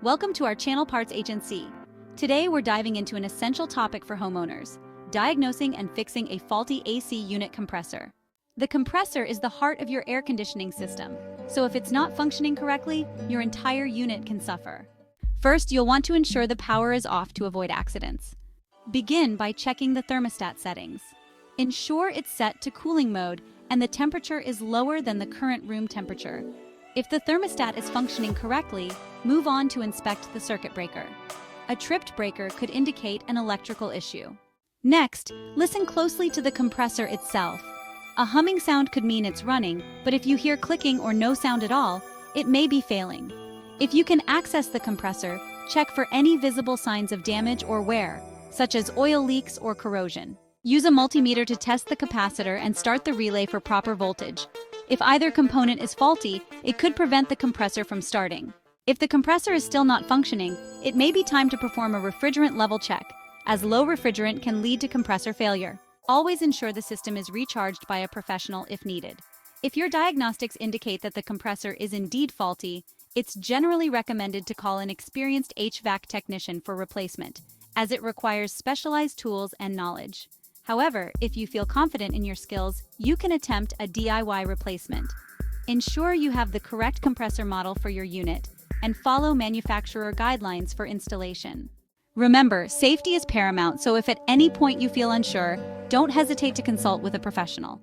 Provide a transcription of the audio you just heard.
Welcome to our channel PartsHnC. Today we're diving into an essential topic for homeowners: diagnosing and fixing a faulty AC unit compressor. The compressor is the heart of your air conditioning system, so if it's not functioning correctly, your entire unit can suffer. First, you'll want to ensure the power is off to avoid accidents. Begin by checking the thermostat settings. Ensure it's set to cooling mode and the temperature is lower than the current room temperature. If the thermostat is functioning correctly, move on to inspect the circuit breaker. A tripped breaker could indicate an electrical issue. Next, listen closely to the compressor itself. A humming sound could mean it's running, but if you hear clicking or no sound at all, it may be failing. If you can access the compressor, check for any visible signs of damage or wear, such as oil leaks or corrosion. Use a multimeter to test the capacitor and start the relay for proper voltage. If either component is faulty, it could prevent the compressor from starting. If the compressor is still not functioning, it may be time to perform a refrigerant level check, as low refrigerant can lead to compressor failure. Always ensure the system is recharged by a professional if needed. If your diagnostics indicate that the compressor is indeed faulty, it's generally recommended to call an experienced HVAC technician for replacement, as it requires specialized tools and knowledge. However, if you feel confident in your skills, you can attempt a DIY replacement. Ensure you have the correct compressor model for your unit and follow manufacturer guidelines for installation. Remember, safety is paramount, so if at any point you feel unsure, don't hesitate to consult with a professional.